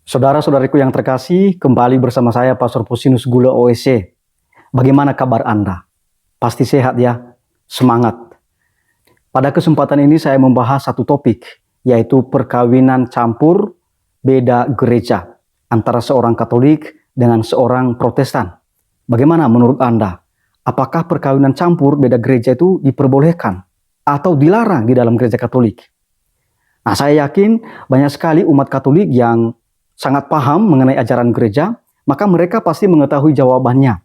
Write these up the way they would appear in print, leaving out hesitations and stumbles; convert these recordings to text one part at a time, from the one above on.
Saudara-saudariku yang terkasih, kembali bersama saya Pastor Pusinus Gula OSC. Bagaimana kabar Anda? Pasti sehat ya? Semangat. Pada kesempatan ini saya membahas satu topik, yaitu perkawinan campur beda gereja antara seorang Katolik dengan seorang Protestan. Bagaimana menurut Anda? Apakah perkawinan campur beda gereja itu diperbolehkan atau dilarang di dalam gereja Katolik? Nah, saya yakin banyak sekali umat Katolik yang sangat paham mengenai ajaran gereja, maka mereka pasti mengetahui jawabannya.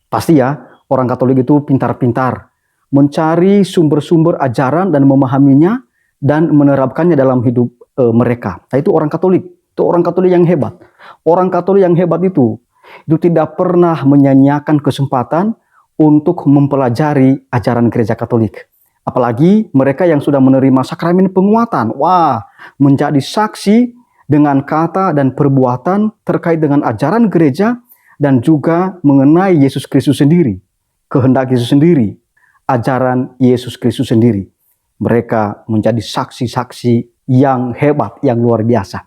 Pasti ya, orang Katolik itu pintar-pintar mencari sumber-sumber ajaran dan memahaminya dan menerapkannya dalam hidup mereka. Nah, itu orang Katolik. Itu orang Katolik yang hebat. Orang Katolik yang hebat itu tidak pernah menyanyiakan kesempatan untuk mempelajari ajaran gereja Katolik. Apalagi mereka yang sudah menerima sakramen penguatan. Wah, menjadi saksi dengan kata dan perbuatan terkait dengan ajaran gereja dan juga mengenai Yesus Kristus sendiri, kehendak Yesus sendiri, ajaran Yesus Kristus sendiri. Mereka menjadi saksi-saksi yang hebat, yang luar biasa.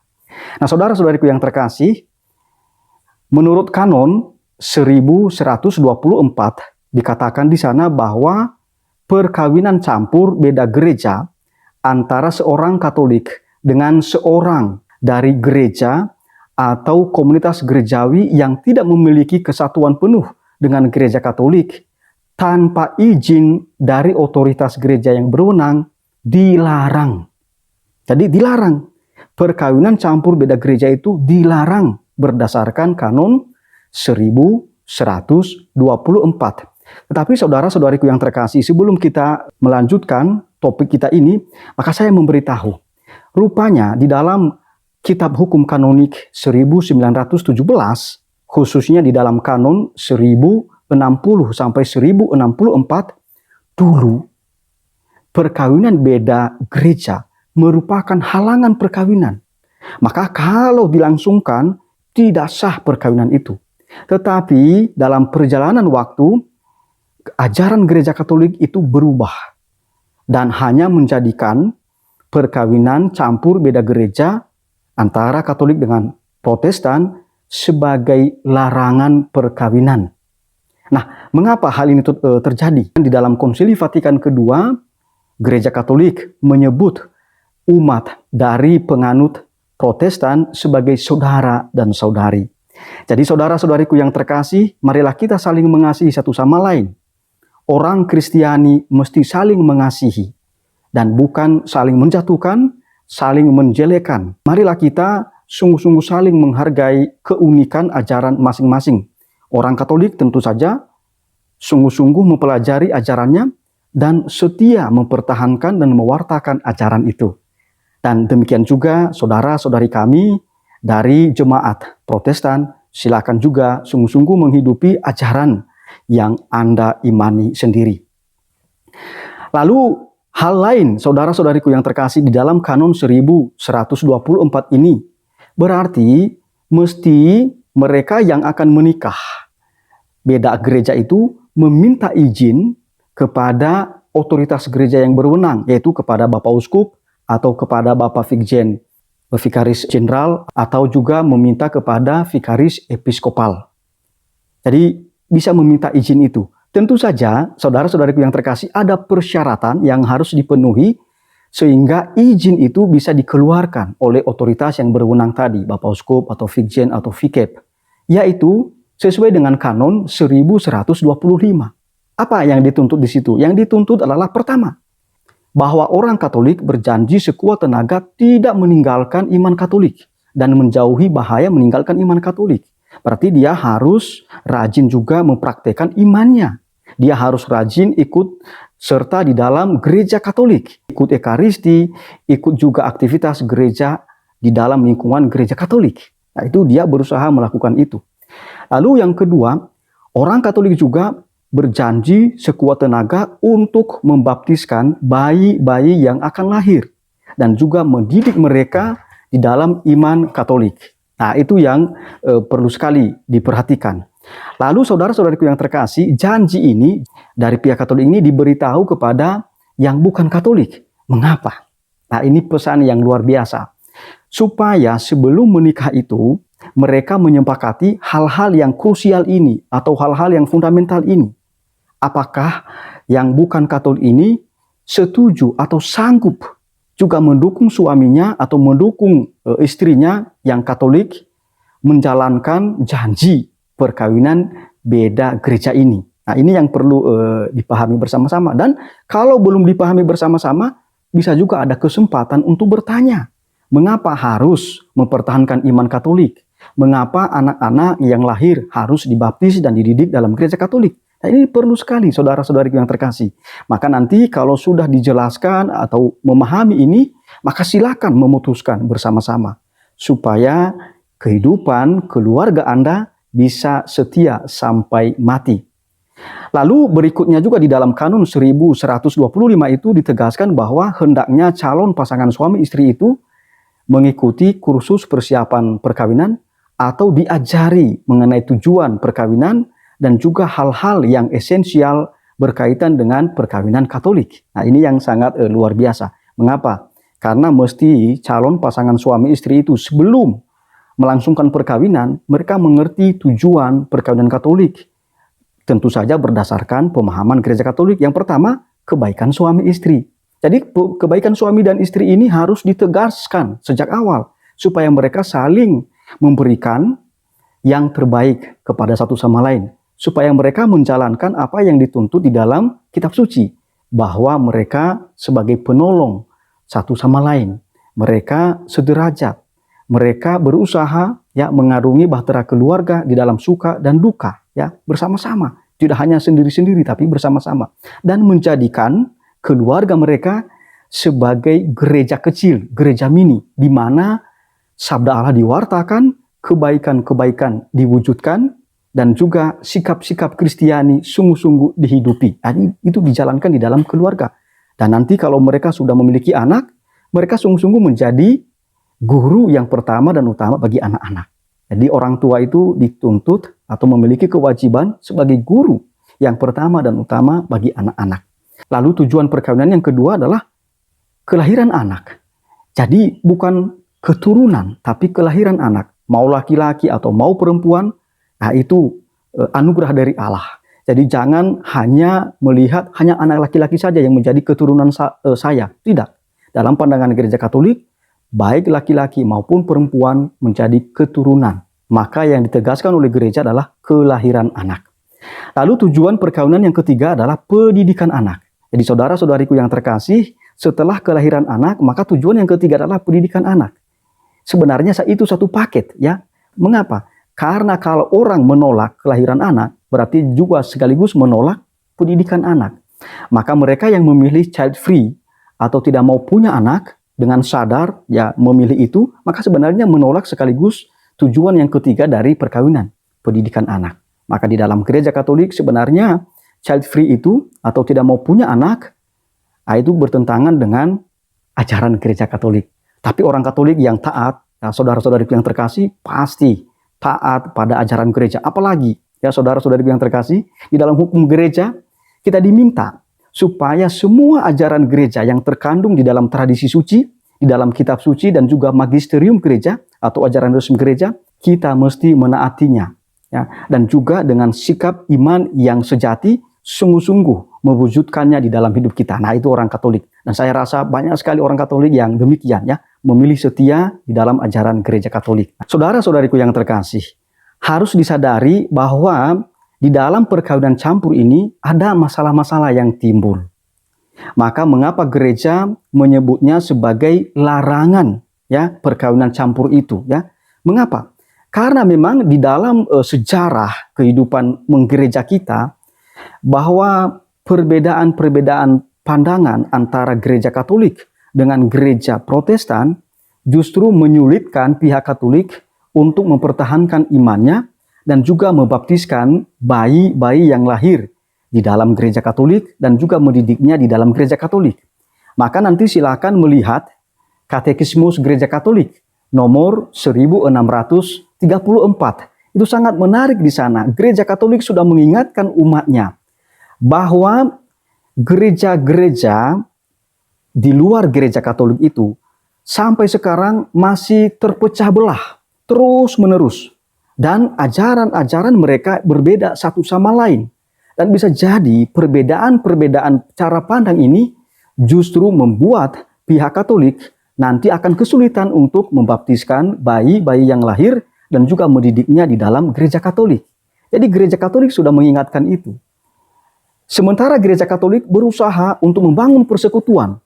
Nah, saudara-saudariku yang terkasih, menurut kanon 1124 dikatakan di sana bahwa perkawinan campur beda gereja antara seorang Katolik dengan seorang dari gereja atau komunitas gerejawi yang tidak memiliki kesatuan penuh dengan gereja Katolik tanpa izin dari otoritas gereja yang berwenang dilarang. Jadi dilarang. Perkawinan campur beda gereja itu dilarang berdasarkan kanon 1124. Tetapi saudara-saudariku yang terkasih, sebelum kita melanjutkan topik kita ini, maka saya memberitahu. Rupanya di dalam Kitab Hukum Kanonik 1917, khususnya di dalam kanon 1060 sampai 1064, dulu perkawinan beda gereja merupakan halangan perkawinan. Maka kalau dilangsungkan, tidak sah perkawinan itu. Tetapi dalam perjalanan waktu, ajaran gereja Katolik itu berubah dan hanya menjadikan perkawinan campur beda gereja antara Katolik dengan Protestan sebagai larangan perkawinan. Nah, mengapa hal ini terjadi? Di dalam Konsili Vatikan Kedua, Gereja Katolik menyebut umat dari penganut Protestan sebagai saudara dan saudari. Jadi saudara-saudariku yang terkasih, marilah kita saling mengasihi satu sama lain. Orang Kristiani mesti saling mengasihi dan bukan saling menjatuhkan, saling menjelekan. Marilah kita sungguh-sungguh saling menghargai keunikan ajaran masing-masing. Orang Katolik tentu saja sungguh-sungguh mempelajari ajarannya dan setia mempertahankan dan mewartakan ajaran itu. Dan demikian juga saudara-saudari kami dari jemaat Protestan, silakan juga sungguh-sungguh menghidupi ajaran yang Anda imani sendiri. Lalu hal lain, saudara-saudariku yang terkasih, di dalam kanon 1124 ini, berarti mesti mereka yang akan menikah beda gereja itu meminta izin kepada otoritas gereja yang berwenang, yaitu kepada Bapak Uskup atau kepada Bapak Vikjen, Vikaris Jenderal, atau juga meminta kepada Vikaris Episkopal. Jadi bisa meminta izin itu. Tentu saja, saudara-saudariku yang terkasih, ada persyaratan yang harus dipenuhi sehingga izin itu bisa dikeluarkan oleh otoritas yang berwenang tadi, Bapak Uskup atau Vikjen atau Vikep, yaitu sesuai dengan kanon 1125. Apa yang dituntut di situ? Yang dituntut adalah pertama, bahwa orang Katolik berjanji sekuat tenaga tidak meninggalkan iman Katolik dan menjauhi bahaya meninggalkan iman Katolik. Berarti dia harus rajin juga mempraktekkan imannya. Dia harus rajin ikut serta di dalam gereja Katolik, ikut Ekaristi, ikut juga aktivitas gereja di dalam lingkungan gereja Katolik. Nah, itu dia berusaha melakukan itu. Lalu yang kedua, orang Katolik juga berjanji sekuat tenaga untuk membaptiskan bayi-bayi yang akan lahir dan juga mendidik mereka di dalam iman Katolik. Nah, itu yang perlu sekali diperhatikan. Lalu saudara-saudariku yang terkasih, janji ini dari pihak Katolik ini diberitahu kepada yang bukan Katolik. Mengapa? Nah, ini pesan yang luar biasa. supaya sebelum menikah itu mereka menyepakati hal-hal yang krusial ini atau hal-hal yang fundamental ini. Apakah yang bukan Katolik ini setuju atau sanggup juga mendukung suaminya atau mendukung istrinya yang Katolik menjalankan janji perkawinan beda gereja ini. Nah, ini yang perlu dipahami bersama-sama. Dan kalau belum dipahami bersama-sama, bisa juga ada kesempatan untuk bertanya, mengapa harus mempertahankan iman Katolik? Mengapa anak-anak yang lahir harus dibaptis dan dididik dalam gereja Katolik? Nah, ini perlu sekali, saudara-saudariku yang terkasih. Maka nanti kalau sudah dijelaskan atau memahami ini, maka silakan memutuskan bersama-sama supaya kehidupan keluarga Anda bisa setia sampai mati. Lalu berikutnya juga di dalam Kanun 1125 itu ditegaskan bahwa hendaknya calon pasangan suami istri itu mengikuti kursus persiapan perkawinan atau diajari mengenai tujuan perkawinan dan juga hal-hal yang esensial berkaitan dengan perkawinan Katolik. Nah, ini yang sangat luar biasa. Mengapa? Karena mesti calon pasangan suami istri itu sebelum melangsungkan perkawinan, mereka mengerti tujuan perkawinan Katolik. Tentu saja berdasarkan pemahaman gereja Katolik. Yang pertama, kebaikan suami istri. Jadi kebaikan suami dan istri ini harus ditegaskan sejak awal supaya mereka saling memberikan yang terbaik kepada satu sama lain, supaya mereka menjalankan apa yang dituntut di dalam kitab suci, bahwa mereka sebagai penolong satu sama lain, mereka sederajat, mereka berusaha ya mengarungi bahtera keluarga di dalam suka dan duka ya bersama-sama, tidak hanya sendiri-sendiri tapi bersama-sama, dan menjadikan keluarga mereka sebagai gereja kecil, gereja mini, di mana sabda Allah diwartakan, kebaikan-kebaikan diwujudkan, dan juga sikap-sikap Kristiani sungguh-sungguh dihidupi. Itu dijalankan di dalam keluarga. Dan nanti kalau mereka sudah memiliki anak, mereka sungguh-sungguh menjadi guru yang pertama dan utama bagi anak-anak. Jadi orang tua itu dituntut atau memiliki kewajiban sebagai guru yang pertama dan utama bagi anak-anak. Lalu tujuan perkawinan yang kedua adalah kelahiran anak. Jadi bukan keturunan, tapi kelahiran anak. Mau laki-laki atau mau perempuan, nah itu anugerah dari Allah. Jadi jangan hanya melihat hanya anak laki-laki saja yang menjadi keturunan saya. Tidak. Dalam pandangan gereja Katolik, baik laki-laki maupun perempuan menjadi keturunan. Maka yang ditegaskan oleh gereja adalah kelahiran anak. Lalu tujuan perkawinan yang ketiga adalah pendidikan anak. Jadi saudara-saudariku yang terkasih, setelah kelahiran anak, maka tujuan yang ketiga adalah pendidikan anak. Sebenarnya itu satu paket ya. Mengapa? Karena kalau orang menolak kelahiran anak, berarti juga sekaligus menolak pendidikan anak. Maka mereka yang memilih child free atau tidak mau punya anak, dengan sadar ya memilih itu, maka sebenarnya menolak sekaligus tujuan yang ketiga dari perkawinan, pendidikan anak. Maka di dalam gereja Katolik sebenarnya child free itu atau tidak mau punya anak, itu bertentangan dengan ajaran gereja Katolik. Tapi orang Katolik yang taat, ya, saudara-saudariku yang terkasih, pasti taat pada ajaran gereja. Apalagi ya saudara-saudariku yang terkasih, di dalam hukum gereja kita diminta supaya semua ajaran gereja yang terkandung di dalam tradisi suci, di dalam kitab suci dan juga magisterium gereja atau ajaran resmi gereja, kita mesti menaatinya. Ya, dan juga dengan sikap iman yang sejati, sungguh-sungguh mewujudkannya di dalam hidup kita. Nah, itu orang Katolik. Dan saya rasa banyak sekali orang Katolik yang demikian ya, memilih setia di dalam ajaran gereja Katolik. Saudara-saudariku yang terkasih, harus disadari bahwa di dalam perkawinan campur ini ada masalah-masalah yang timbul. Maka mengapa gereja menyebutnya sebagai larangan ya perkawinan campur itu ya? Mengapa? Karena memang di dalam sejarah kehidupan menggereja kita bahwa perbedaan-perbedaan pandangan antara gereja Katolik dengan gereja Protestan justru menyulitkan pihak Katolik untuk mempertahankan imannya dan juga membaptiskan bayi-bayi yang lahir di dalam gereja Katolik dan juga mendidiknya di dalam gereja Katolik. Maka nanti silakan melihat Katekismus Gereja Katolik nomor 1634. Itu sangat menarik di sana. Gereja Katolik sudah mengingatkan umatnya bahwa gereja-gereja di luar gereja Katolik itu sampai sekarang masih terpecah belah terus menerus. Dan ajaran-ajaran mereka berbeda satu sama lain. Dan bisa jadi perbedaan-perbedaan cara pandang ini justru membuat pihak Katolik nanti akan kesulitan untuk membaptiskan bayi-bayi yang lahir dan juga mendidiknya di dalam gereja Katolik. Jadi gereja Katolik sudah mengingatkan itu. Sementara gereja Katolik berusaha untuk membangun persekutuan.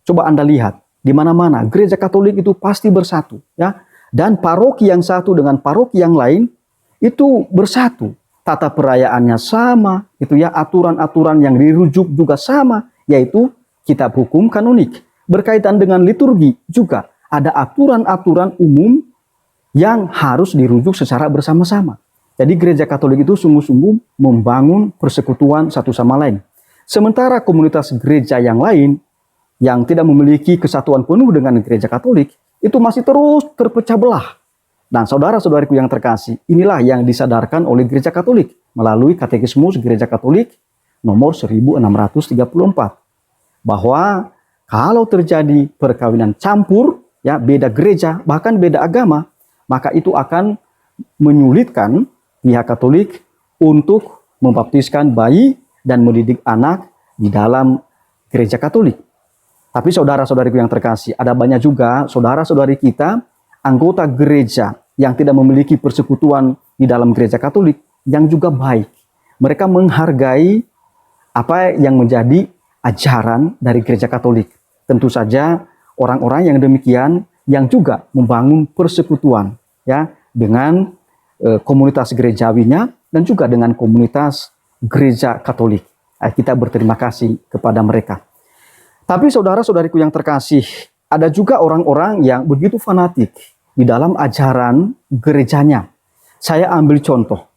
Coba Anda lihat, di mana-mana gereja Katolik itu pasti bersatu, ya. Dan paroki yang satu dengan paroki yang lain itu bersatu. Tata perayaannya sama, itu ya, aturan-aturan yang dirujuk juga sama, yaitu kitab hukum kanonik. Berkaitan dengan liturgi juga ada aturan-aturan umum yang harus dirujuk secara bersama-sama. Jadi gereja Katolik itu sungguh-sungguh membangun persekutuan satu sama lain. Sementara komunitas gereja yang lain yang tidak memiliki kesatuan penuh dengan gereja Katolik itu masih terus terpecah belah. Dan saudara-saudariku yang terkasih, inilah yang disadarkan oleh gereja Katolik melalui Katekismus Gereja Katolik nomor 1634. Bahwa kalau terjadi perkawinan campur, ya, beda gereja, bahkan beda agama, maka itu akan menyulitkan pihak Katolik untuk membaptiskan bayi dan mendidik anak di dalam gereja Katolik. Tapi saudara-saudariku yang terkasih, ada banyak juga saudara-saudari kita, anggota gereja yang tidak memiliki persekutuan di dalam gereja Katolik yang juga baik. Mereka menghargai apa yang menjadi ajaran dari gereja Katolik. Tentu saja orang-orang yang demikian yang juga membangun persekutuan, ya, dengan komunitas gerejawinya dan juga dengan komunitas gereja Katolik. Kita berterima kasih kepada mereka. Tapi saudara-saudariku yang terkasih, ada juga orang-orang yang begitu fanatik di dalam ajaran gerejanya. Saya ambil contoh.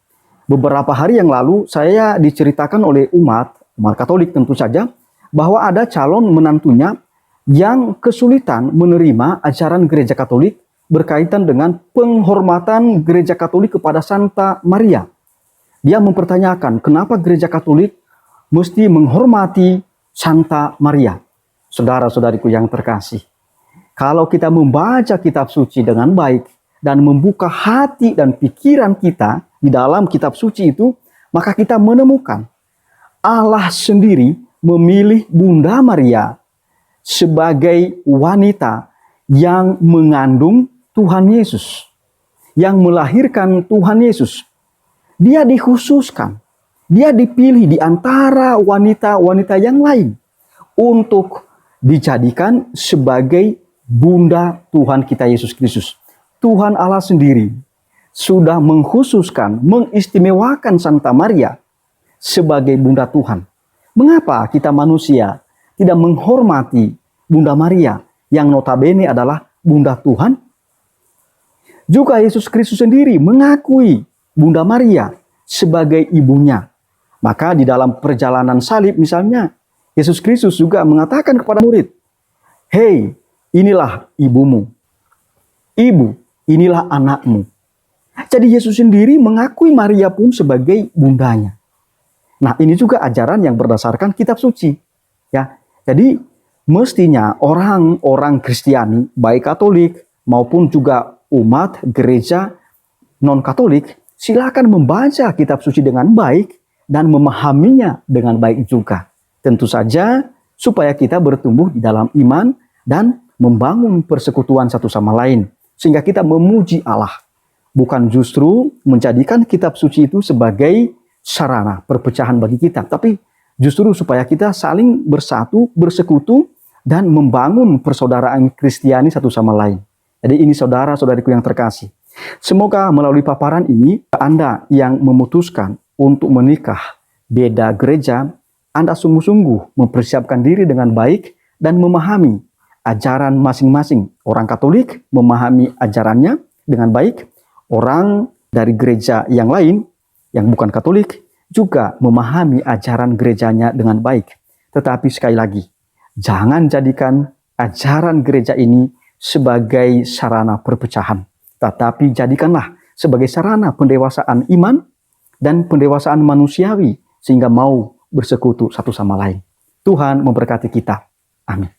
Beberapa hari yang lalu saya diceritakan oleh umat Katolik tentu saja, bahwa ada calon menantunya yang kesulitan menerima ajaran gereja Katolik berkaitan dengan penghormatan gereja Katolik kepada Santa Maria. Dia mempertanyakan kenapa gereja Katolik mesti menghormati Santa Maria. Saudara-saudariku yang terkasih, kalau kita membaca kitab suci dengan baik dan membuka hati dan pikiran kita di dalam kitab suci itu, maka kita menemukan Allah sendiri memilih Bunda Maria sebagai wanita yang mengandung Tuhan Yesus, yang melahirkan Tuhan Yesus. Dia dikhususkan, dia dipilih di antara wanita-wanita yang lain untuk dijadikan sebagai Bunda Tuhan kita Yesus Kristus. Tuhan Allah sendiri sudah mengkhususkan, mengistimewakan Santa Maria sebagai Bunda Tuhan. Mengapa kita manusia tidak menghormati Bunda Maria yang notabene adalah Bunda Tuhan? Juga Yesus Kristus sendiri mengakui Bunda Maria sebagai ibunya. Maka di dalam perjalanan salib misalnya, Yesus Kristus juga mengatakan kepada murid, "Hei, inilah ibumu. Ibu, inilah anakmu." Jadi Yesus sendiri mengakui Maria pun sebagai bundanya. Nah, ini juga ajaran yang berdasarkan kitab suci. Ya, jadi mestinya orang-orang Kristiani, baik Katolik maupun juga umat gereja non-Katolik, silakan membaca kitab suci dengan baik dan memahaminya dengan baik juga. Tentu saja supaya kita bertumbuh di dalam iman dan membangun persekutuan satu sama lain. Sehingga kita memuji Allah. Bukan justru menjadikan kitab suci itu sebagai sarana perpecahan bagi kita. Tapi justru supaya kita saling bersatu, bersekutu, dan membangun persaudaraan Kristiani satu sama lain. Jadi ini saudara-saudariku yang terkasih. Semoga melalui paparan ini, Anda yang memutuskan untuk menikah beda gereja, Anda sungguh-sungguh mempersiapkan diri dengan baik dan memahami ajaran masing-masing. Orang Katolik memahami ajarannya dengan baik, orang dari gereja yang lain, yang bukan Katolik, juga memahami ajaran gerejanya dengan baik. Tetapi sekali lagi, jangan jadikan ajaran gereja ini sebagai sarana perpecahan. Tetapi jadikanlah sebagai sarana pendewasaan iman dan pendewasaan manusiawi sehingga mau bersekutu satu sama lain. Tuhan memberkati kita. Amin.